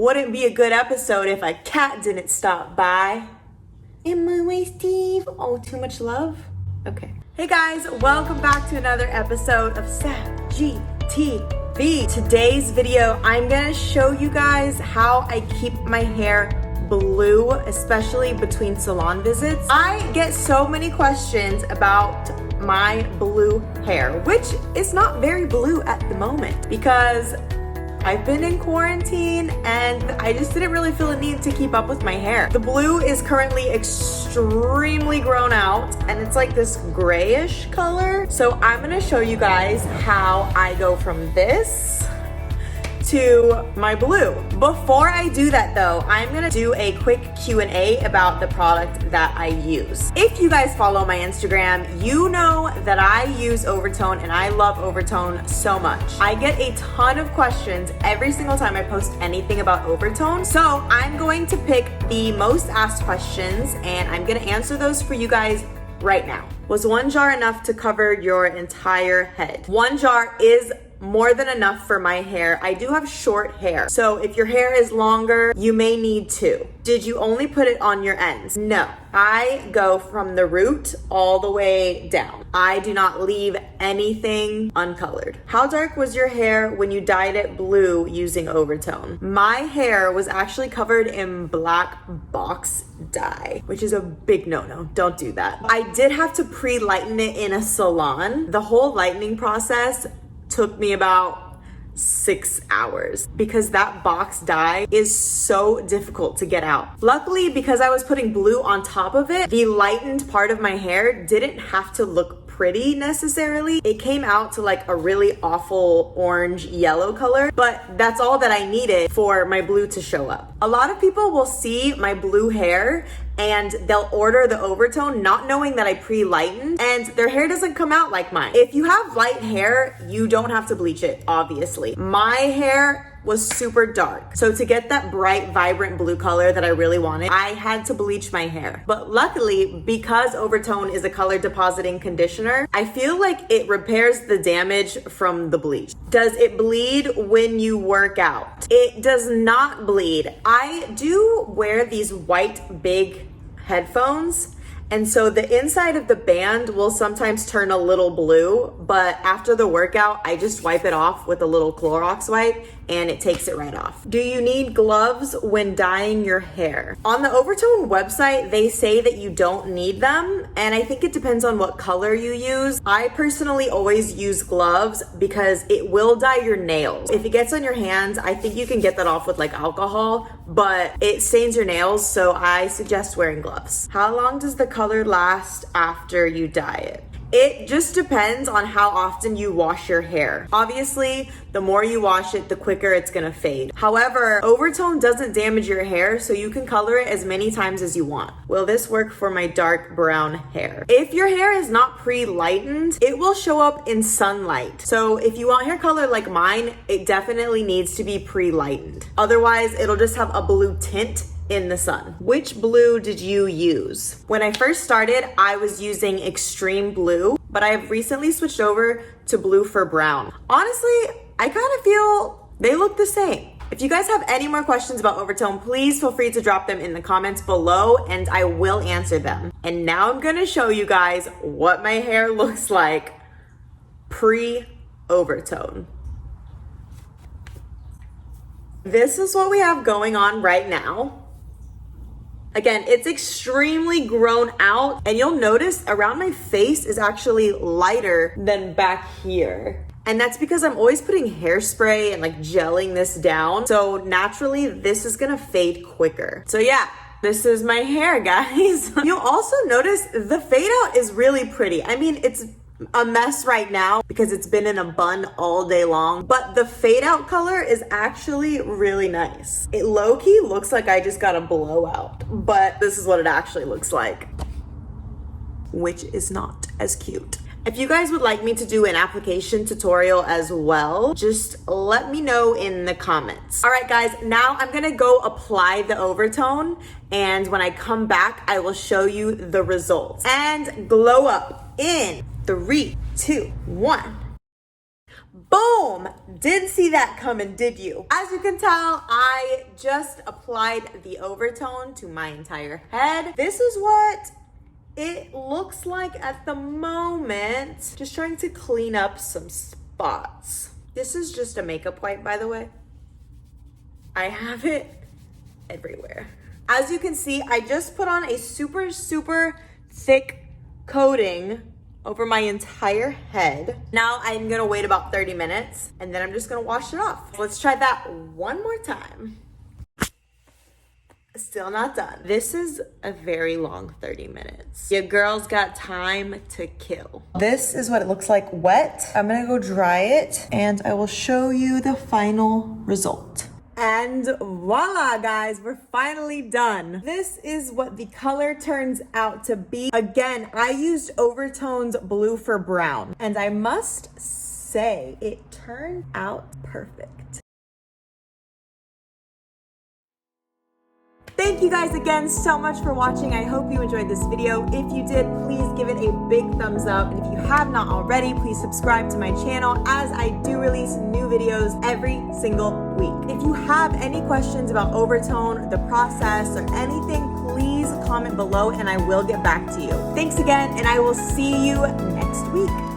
Wouldn't be a good episode if a cat didn't stop by. In my way, Steve. Oh, too much love? Okay. Hey guys, welcome back to another episode of SAG-TV. Today's video, I'm gonna show you guys how I keep my hair blue, especially between salon visits. I get so many questions about my blue hair, which is not very blue at the moment because I've been in quarantine and I just didn't really feel a need to keep up with my hair. The blue is currently extremely grown out and it's like this grayish color. So I'm gonna show you guys how I go from this to my blue. Before I do that though, I'm gonna do a quick Q&A about the product that I use. If you guys follow my Instagram, you know that I use Overtone and I love Overtone so much. I get a ton of questions every single time I post anything about Overtone. So I'm going to pick the most asked questions and I'm gonna answer those for you guys right now. Was one jar enough to cover your entire head? One jar is more than enough for my hair. I do have short hair, so if your hair is longer, you may need two. Did you only put it on your ends? No, I go from the root all the way down. I do not leave anything uncolored. How dark was your hair when you dyed it blue using Overtone? My hair was actually covered in black box dye, which is a big no-no. Don't do that. I did have to pre-lighten it in a salon. The whole lightening process took me about 6 hours because that box dye is so difficult to get out. Luckily, because I was putting blue on top of it, the lightened part of my hair didn't have to look pretty necessarily. It came out to like a really awful orange yellow color, but that's all that I needed for my blue to show up. A lot of people will see my blue hair and they'll order the Overtone not knowing that I pre-lightened and their hair doesn't come out like mine. If you have light hair, you don't have to bleach it, obviously. My hair was super dark. So to get that bright, vibrant blue color that I really wanted, I had to bleach my hair. But luckily, because Overtone is a color depositing conditioner, I feel like it repairs the damage from the bleach. Does it bleed when you work out? It does not bleed. I do wear these white big headphones, and so the inside of the band will sometimes turn a little blue, but after the workout, I just wipe it off with a little Clorox wipe and it takes it right off. Do you need gloves when dyeing your hair? On the Overtone website, they say that you don't need them, and I think it depends on what color you use. I personally always use gloves because it will dye your nails. If it gets on your hands, I think you can get that off with like alcohol, but it stains your nails, so I suggest wearing gloves. How long does the color last after you dye it? It just depends on how often you wash your hair. Obviously, the more you wash it, the quicker it's gonna fade. However, Overtone doesn't damage your hair, so you can color it as many times as you want. Will this work for my dark brown hair? If your hair is not pre-lightened, it will show up in sunlight. So if you want hair color like mine, it definitely needs to be pre-lightened. Otherwise, it'll just have a blue tint in the sun. Which blue did you use? When I first started, I was using extreme blue, but I have recently switched over to blue for brown. Honestly, I kind of feel they look the same. If you guys have any more questions about Overtone, please feel free to drop them in the comments below and I will answer them. And now I'm gonna show you guys what my hair looks like pre-Overtone. This is what we have going on right now. Again, it's extremely grown out and you'll notice around my face is actually lighter than back here. And that's because I'm always putting hairspray and like gelling this down. So naturally, this is gonna fade quicker. So yeah, this is my hair, guys. You'll also notice the fade out is really pretty. I mean, it's a mess right now because it's been in a bun all day long, but the fade out color is actually really nice. It low-key looks like I just got a blowout, but this is what it actually looks like, which is not as cute. If you guys would like me to do an application tutorial as well, just let me know in the comments. All right, guys, now I'm gonna go apply the Overtone, and when I come back, I will show you the results. And glow up in 3, 2, 1. Boom! Didn't see that coming, did you? As you can tell, I just applied the overtone to my entire head. This is what it looks like at the moment. Just trying to clean up some spots. This is just a makeup wipe, by the way. I have it everywhere. As you can see, I just put on a super, super thick coating over my entire head. Now I'm gonna wait about 30 minutes and then I'm just gonna wash it off. Let's try that one more time. Still not done. This is a very long 30 minutes. Your girl's got time to kill. This is what it looks like wet. I'm gonna go dry it and I will show you the final result. And voila, guys, we're finally done. This is what the color turns out to be. Again, I used overtones blue for brown, and I must say it turned out perfect. Thank you guys again so much for watching. I hope you enjoyed this video. If you did, please give it a big thumbs up. And if you have not already, please subscribe to my channel as I do release new videos every single week. If you have any questions about overtone, the process, or anything, please comment below and I will get back to you. Thanks again, and I will see you next week.